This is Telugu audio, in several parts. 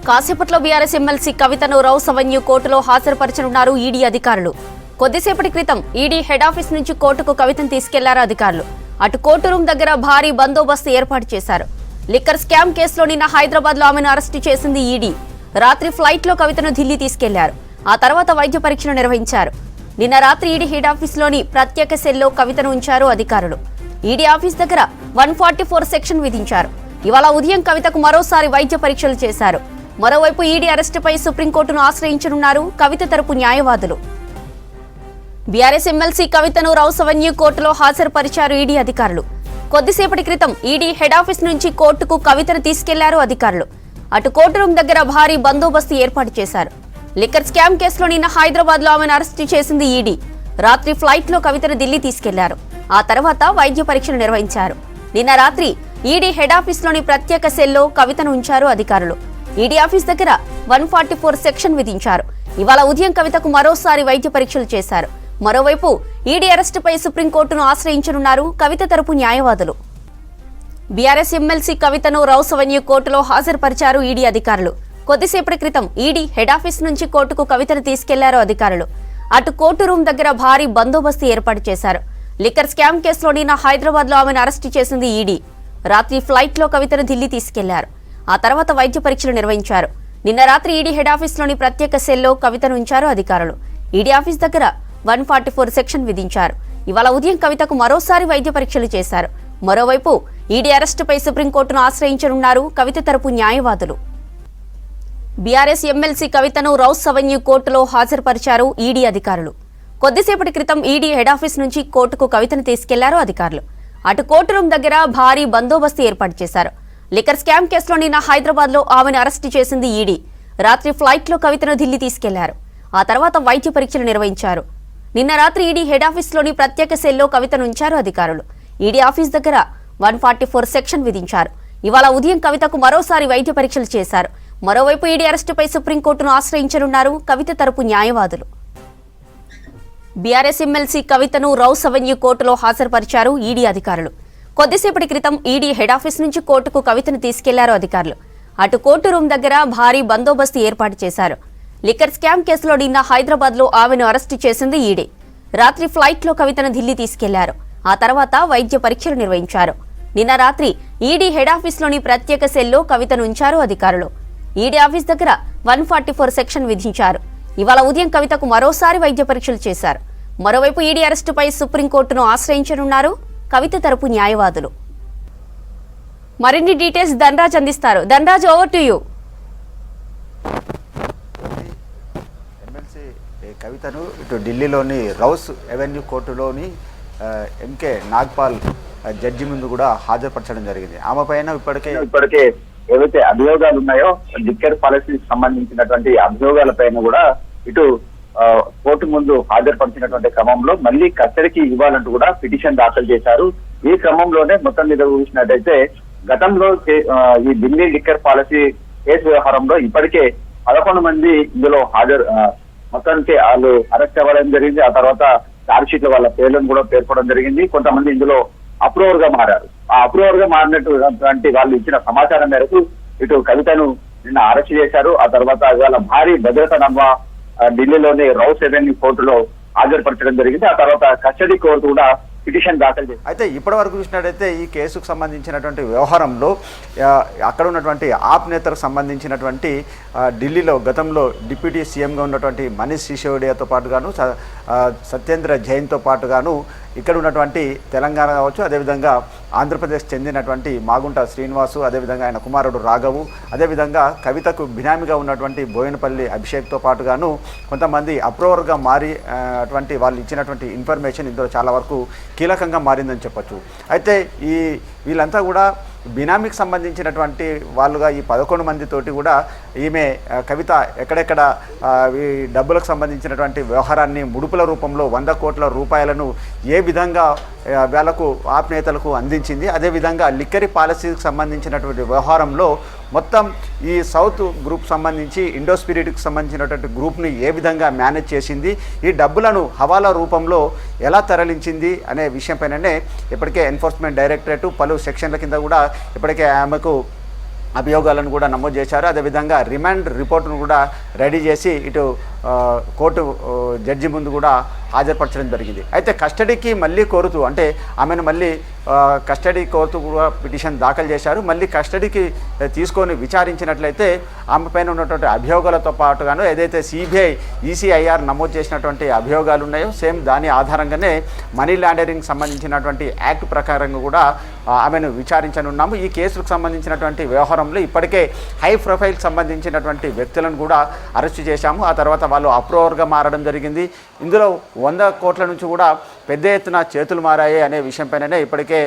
కాసేపట్లో బీఆర్ఎస్ ఎమ్మెల్సీ కవితను రౌస్ అవెన్యూ కోర్టులో హాజరుపరచనున్నారు ఈడీ అధికారులు. కొద్దిసేపటి క్రితం ఈడీ హెడ్ ఆఫీస్ నుంచి కోర్టుకు కవితను తీసుకెళ్లారు అధికారులు. అటు కోర్టు రూమ్ దగ్గర భారీ బందోబస్తు ఏర్పాటు చేశారు. లిక్కర్ స్కామ్ కేసులో నిన్న హైదరాబాద్ లో ఆమెను అరెస్టు చేసింది ఈడీ. రాత్రి ఫ్లైట్ లో కవితను ఢిల్లీ తీసుకెళ్లారు. ఆ తర్వాత వైద్య పరీక్షలు నిర్వహించారు. నిన్న రాత్రి ఈడీ హెడ్ ఆఫీస్లోని ప్రత్యేక సెల్లో కవితను ఉంచారు అధికారులు. ఈడీ ఆఫీస్ దగ్గర 144 సెక్షన్ విధించారు. ఇవాళ ఉదయం కవితకు మరోసారి వైద్య పరీక్షలు చేశారు. మరోవైపు ఈడీ అరెస్టుపై సుప్రీంకోర్టును ఆశ్రయించనున్నారు కవిత తరపు న్యాయవాదులు. బీఆర్ఎస్ ఎమ్మెల్సీ కవితను రౌస్ అవెన్యూ కోర్టులో హాజరుపరిచారు ఈడీ అధికారులు. కొద్దిసేపటి క్రితం ఈడీ హెడ్ ఆఫీస్ నుంచి కోర్టుకు కవితను తీసుకెళ్లారు అధికారులు. అటు కోర్టు రూమ్ దగ్గర భారీ బందోబస్తు ఏర్పాటు చేశారు. లిక్కర్ స్కామ్ కేసులో నిన్న హైదరాబాద్ లో ఆమెను అరెస్టు చేసింది ఈడీ. రాత్రి ఫ్లైట్ లో కవితను ఢిల్లీ తీసుకెళ్లారు. ఆ తర్వాత వైద్య పరీక్షలు నిర్వహించారు. నిన్న రాత్రి ఈడీ హెడ్ ఆఫీస్ లోని ప్రత్యేక సెల్లో కవితను ఉంచారు అధికారులు. ఈడీ ఆఫీస్ దగ్గర 144 సెక్షన్ విధించారు. ఇవాళ ఉదయం కవితకు మరోసారి వైద్య పరీక్షలు చేశారు. మరోవైపు ఈడీ అరెస్టుపై సుప్రీంకోర్టును ఆశ్రయించనున్నారు కవిత తరపు న్యాయవాదులు. బీఆర్ఎస్ ఎమ్మెల్సీ కవితను రౌస్ అవెన్యూ కోర్టులో హాజరుపరిచారు ఈడీ అధికారులు. కొద్దిసేపటి క్రితం ఈడీ హెడ్ ఆఫీస్ నుంచి కోర్టుకు కవితను తీసుకెళ్లారు అధికారులు. అటు కోర్టు రూమ్ దగ్గర భారీ బందోబస్తు ఏర్పాటు చేశారు. లిక్కర్ స్కామ్ కేసులో నిన్న హైదరాబాద్ లో ఆమెను అరెస్టు చేసింది ఈడీ. రాత్రి ఫ్లైట్ లో కవితను ఢిల్లీ తీసుకెళ్లారు. ఆ తర్వాత వైద్య పరీక్షలు నిర్వహించారు. నిన్న రాత్రి ఈడీ హెడ్ ఆఫీస్ లోని ప్రత్యేక సెల్లో కవితను ఉంచారు అధికారులు. ఈడీ ఆఫీస్ దగ్గర 144 సెక్షన్ విధించారు. ఇవాళ ఉదయం కవితకు మరోసారి వైద్య పరీక్షలు చేశారు. మరోవైపు ఈడీ అరెస్టుపై సుప్రీంకోర్టును ఆశ్రయించనున్నారు కవిత తరపు న్యాయవాదులు. బీఆర్ఎస్ ఎమ్మెల్సీ కవితను రౌస్ అవెన్యూ కోర్టులో హాజరుపరిచారు ఈడీ అధికారులు. కొద్దిసేపటి క్రితం ఈడీ హెడ్ ఆఫీస్ నుంచి కోర్టుకు కవితను తీసుకెళ్లారు అధికారులు. అటు కోర్టు రూమ్ దగ్గర భారీ బందోబస్తు ఏర్పాటు చేశారు. లిక్కర్ స్కామ్ కేసులో నిన్న హైదరాబాద్ లో ఆమెను అరెస్టు చేసింది ఈడీ. రాత్రి ఫ్లైట్ లో కవితను ఢిల్లీ తీసుకెళ్లారు. ఆ తర్వాత వైద్య పరీక్షలు నిర్వహించారు. నిన్న రాత్రి ఈడీ హెడ్ ఆఫీస్ లోని ప్రత్యేక సెల్లో కవితను ఉంచారు అధికారులు. ఈడీ ఆఫీస్ దగ్గర 144 సెక్షన్ విధించారు. ఇవాళ ఉదయం కవితకు మరోసారి వైద్య పరీక్షలు చేశారు. మరోవైపు ఈడీ అరెస్టుపై సుప్రీంకోర్టును ఆశ్రయించనున్నారు కవిత తరపు న్యాయవాదులు. బీఆర్ఎస్ ఎమ్మెల్సీ కవితను రౌస్ అవెన్యూ కోర్టులో హాజరుపరిచారు ఈడీ అధికారులు. కొద్దిసేపటి క్రితం ఈడీ హెడ్ ఆఫీస్ నుంచి కోర్టుకు కవితను తీసుకెళ్లారు అధికారులు. అటు కోర్టు రూమ్ దగ్గర భారీ బందోబస్తు ఏర్పాటు చేశారు. లిక్కర్ స్కామ్ కేసులో నిన్న హైదరాబాద్ లో ఆమెను అరెస్టు చేసింది ఈడీ. రాత్రి ఫ్లైట్ లో కవితను ఢిల్లీ తీసుకెళ్లారు. ఆ తర్వాత వైద్య పరీక్షలు నిర్వహించారు. నిన్న రాత్రి ఈడీ హెడ్ ఆఫీస్ లోని ప్రత్యేక సెల్లో కవితను ఉంచారు అధికారులు. ఈడీ ఆఫీస్ దగ్గర 144 సెక్షన్ విధించారు. ఇవాళ ఉదయం కవితకు మరోసారి వైద్య పరీక్షలు చేశారు. మరోవైపు ఈడీ అరెస్టుపై సుప్రీంకోర్టును ఆశ్రయించనున్నారు కవిత తరపు న్యాయవాదులు. మరిన్ని డీటెయిల్స్ ధనరాజ్ అందిస్తారు. Dhanraj, over to you. MLC కవితను ఇటు ఢిల్లీలోని రౌస్ అవెన్యూ కోర్టులోని ఎంకే నాగ్పాల్ జడ్జి ముందు కూడా హాజరుపరచడం జరిగింది. ఆమె పైన ఇప్పటికే ఏవైతే అభియోగాలు ఉన్నాయో లిక్కర్ పాలసీకి సంబంధించినటువంటి అభియోగాల పైన కూడా ఇటు కోర్టు ముందు హాజరుపరిచినటువంటి క్రమంలో మళ్ళీ కస్టడీకి ఇవ్వాలంటూ కూడా పిటిషన్ దాఖలు చేశారు. ఈ క్రమంలోనే మొత్తం మీద చూసినట్టయితే గతంలో ఈ ఢిల్లీ లిక్కర్ పాలసీ కేసు వ్యవహారంలో ఇప్పటికే 11 మంది ఇందులో మొత్తానికి వాళ్ళు అరెస్ట్ అవ్వడం జరిగింది. ఆ తర్వాత ఛార్జ్ షీట్ వాళ్ళ పేర్లను కూడా పేర్కొనడం జరిగింది. కొంతమంది ఇందులో అప్రూవర్ గా మారారు. ఆ అప్రూవర్ గా మారినటువంటి వాళ్ళు ఇచ్చిన సమాచారం మేరకు ఇటు కవితను నిన్న అరెస్ట్ చేశారు. ఆ తర్వాత ఇవాళ భారీ భద్రత నమ్మ ఢిల్లీలోని రౌస్ అవెన్యూ కోర్టులో హాజరుపరచడం జరిగింది. ఆ తర్వాత కస్టడీ కోర్టు కూడా పిటిషన్ దాఖలు చేసింది. అయితే ఇప్పటి వరకు చూసినట్టయితే ఈ కేసుకు సంబంధించినటువంటి వ్యవహారంలో అక్కడ ఉన్నటువంటి ఆప్ నేతలకు సంబంధించినటువంటి ఢిల్లీలో గతంలో డిప్యూటీ సీఎంగా ఉన్నటువంటి మనీష్ సిసోడియాతో పాటుగాను సత్యేంద్ర జైన్తో పాటుగాను ఇక్కడ ఉన్నటువంటి తెలంగాణ కావచ్చు, అదేవిధంగా ఆంధ్రప్రదేశ్ చెందినటువంటి మాగుంట శ్రీనివాసు, అదేవిధంగా ఆయన కుమారుడు రాఘవు, అదేవిధంగా కవితకు బినామీగా ఉన్నటువంటి బోయినపల్లి అభిషేక్తో పాటుగాను కొంతమంది అప్రూవర్గా మారి అటువంటి వాళ్ళు ఇచ్చినటువంటి ఇన్ఫర్మేషన్ ఇందులో చాలా వరకు కీలకంగా మారిందని చెప్పచ్చు. అయితే వీళ్ళంతా కూడా బినామీకి సంబంధించినటువంటి వాళ్ళుగా ఈ 11 మందితోటి కూడా ఈమె కవిత ఎక్కడెక్కడ ఈ డబ్బులకు సంబంధించినటువంటి వ్యవహారాన్ని ముడుపుల రూపంలో 100 కోట్ల రూపాయలను ఏ విధంగా వేలకు ఆప్ నేతలకు అందించింది, అదేవిధంగా లిక్కరీ పాలసీకి సంబంధించినటువంటి వ్యవహారంలో మొత్తం ఈ సౌత్ గ్రూప్ సంబంధించి ఇండో స్పిరిట్కి సంబంధించినటువంటి గ్రూప్ని ఏ విధంగా మేనేజ్ చేసింది, ఈ డబ్బులను హవాలా రూపంలో ఎలా తరలించింది అనే విషయంపైననే ఇప్పటికే ఎన్ఫోర్స్మెంట్ డైరెక్టరేట్ పలు సెక్షన్ల కింద కూడా ఇప్పటికే ఆమెకు అభియోగాలను కూడా నమోదు చేశారు. అదేవిధంగా రిమాండ్ రిపోర్టును కూడా రెడీ చేసి ఇటు కోర్టు జడ్జి ముందు కూడా హాజరుపరచడం జరిగింది. అయితే కస్టడీకి మళ్ళీ కోరుతూ అంటే ఆమెను మళ్ళీ కస్టడీ కోరుతూ కూడా పిటిషన్ దాఖలు చేశారు. మళ్ళీ కస్టడీకి తీసుకొని విచారించినట్లయితే ఆమె పైన ఉన్నటువంటి అభియోగాలతో పాటుగాను ఏదైతే సిబిఐ ఈసీఐఆర్ నమోదు చేసినటువంటి అభియోగాలు ఉన్నాయో సేమ్ దాని ఆధారంగానే మనీ లాండరింగ్ సంబంధించినటువంటి యాక్ట్ ప్రకారంగా కూడా ఆమెను విచారించనున్నాము. ఈ కేసులకు సంబంధించినటువంటి వ్యవహారంలో ఇప్పటికే హై ప్రొఫైల్కి సంబంధించినటువంటి వ్యక్తులను కూడా అరెస్టు చేశాము. ఆ తర్వాత వాళ్ళు అప్రూవర్గా మారడం జరిగింది. ఇందులో 100 కోట్ల నుంచి కూడా పెద్ద ఎత్తున చేతులు మారాయి అనే విషయంపైననే ఇప్పటికే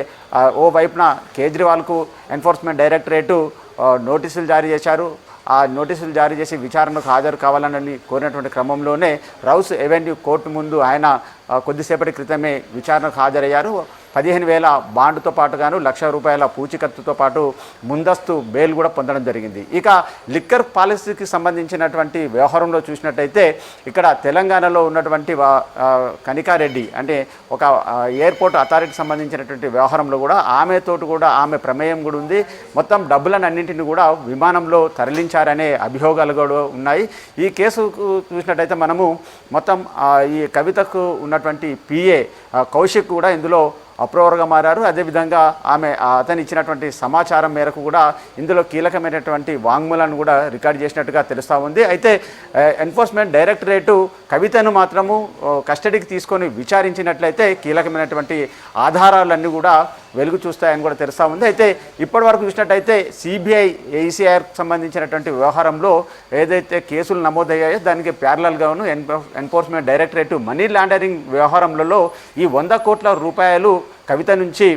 ఓ వైపున కేజ్రీవాల్కు ఎన్ఫోర్స్మెంట్ డైరెక్టరేటు నోటీసులు జారీ చేశారు. ఆ నోటీసులు జారీ చేసి విచారణకు హాజరు కావాలని కోరినటువంటి క్రమంలోనే రౌస్ ఎవెన్యూ కోర్టు ముందు ఆయన కొద్దిసేపటి క్రితమే విచారణకు హాజరయ్యారు. 15,000 బాండుతో పాటుగాను ₹1,00,000 పూచీకత్తుతో పాటు ముందస్తు బెయిల్ కూడా పొందడం జరిగింది. ఇక లిక్కర్ పాలసీకి సంబంధించినటువంటి వ్యవహారంలో చూసినట్టయితే ఇక్కడ తెలంగాణలో ఉన్నటువంటి కనికారెడ్డి అంటే ఒక ఎయిర్పోర్ట్ అథారిటీకి సంబంధించినటువంటి వ్యవహారంలో కూడా ఆమెతోటి కూడా ఆమె ప్రమేయం కూడా ఉంది. మొత్తం డబ్బులను అన్నింటినీ కూడా విమానంలో తరలించారనే అభియోగాలు కూడా ఉన్నాయి. ఈ కేసుకు చూసినట్టయితే మనము మొత్తం ఈ కవితకు ఉన్నటువంటి పిఏ కౌశిక్ కూడా ఇందులో అప్రూవర్గా మారారు. అదేవిధంగా అతను ఇచ్చినటువంటి సమాచారం మేరకు కూడా ఇందులో కీలకమైనటువంటి వాంగ్మూలాన్ని కూడా రికార్డ్ చేసినట్టుగా తెలుస్తూ ఉంది. అయితే ఎన్ఫోర్స్మెంట్ డైరెక్టరేటు కవితను మాత్రము కస్టడీకి తీసుకొని విచారించినట్లయితే కీలకమైనటువంటి ఆధారాలన్నీ కూడా వెలుగు చూస్తాయని కూడా తెలుస్తూ ఉంది. అయితే ఇప్పటివరకు చూసినట్టయితే సిబిఐ ఈసీఐఆర్కి సంబంధించినటువంటి వ్యవహారంలో ఏదైతే కేసులు నమోదయ్యాయో దానికి ప్యారలల్గాను ఎన్ఫోర్స్మెంట్ డైరెక్టరేట్ మనీ లాండరింగ్ వ్యవహారంలో ఈ 100 కోట్ల రూపాయలు కవిత నుంచి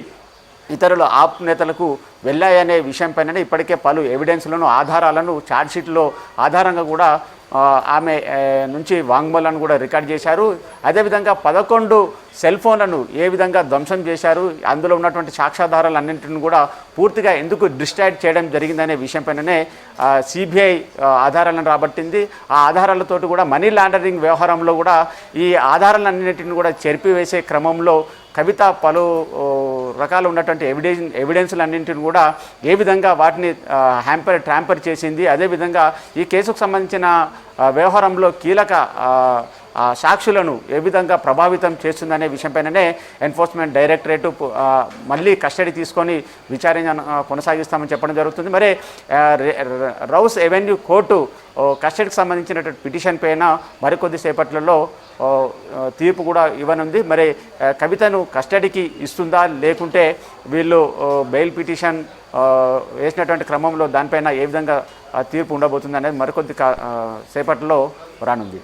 ఇతరుల ఆప్ నేతలకు వెళ్ళాయనే విషయంపైన ఇప్పటికే పలు ఎవిడెన్స్లను ఆధారాలను ఛార్జ్షీట్లో ఆధారంగా కూడా ఆమె నుంచి వాంగ్మూలాన్ని కూడా రికార్డ్ చేశారు. అదేవిధంగా 11 సెల్ ఫోన్లను ఏ విధంగా ధ్వంసం చేశారు, అందులో ఉన్నటువంటి సాక్ష్యాధారాలన్నింటిని కూడా పూర్తిగా ఎందుకు డిస్ట్రాక్ట్ చేయడం జరిగిందనే విషయంపైననే సిబిఐ ఆధారాలను రాబట్టింది. ఆ ఆధారాలతోటి కూడా మనీ లాండరింగ్ వ్యవహారంలో కూడా ఈ ఆధారాలన్నింటిని కూడా చెరిపివేసే క్రమంలో కవిత పలు రకాలు ఉన్నటువంటి ఎవిడెన్స్లన్నింటిని కూడా ఏ విధంగా వాటిని ట్రాంపర్ చేసింది, అదేవిధంగా ఈ కేసుకు సంబంధించిన వ్యవహారంలో కీలక సాక్షులను ఏ విధంగా ప్రభావితం చేస్తుందనే విషయంపైననే ఎన్ఫోర్స్మెంట్ డైరెక్టరేట్ మళ్ళీ కస్టడీ తీసుకొని విచారణ కొనసాగిస్తామని చెప్పడం జరుగుతుంది. మరి రౌస్ ఎవెన్యూ కోర్టు కస్టడీకి సంబంధించినటువంటి పిటిషన్ పైన మరికొద్ది సేపట్లలో తీర్పు కూడా ఇవ్వనుంది. మరి కవితను కస్టడీకి ఇస్తుందా లేకుంటే వీళ్ళు బెయిల్ పిటిషన్ వేసినటువంటి క్రమంలో దానిపైన ఏ విధంగా తీర్పు ఉండబోతుంది అనేది మరికొద్ది సేపట్లో రానుంది.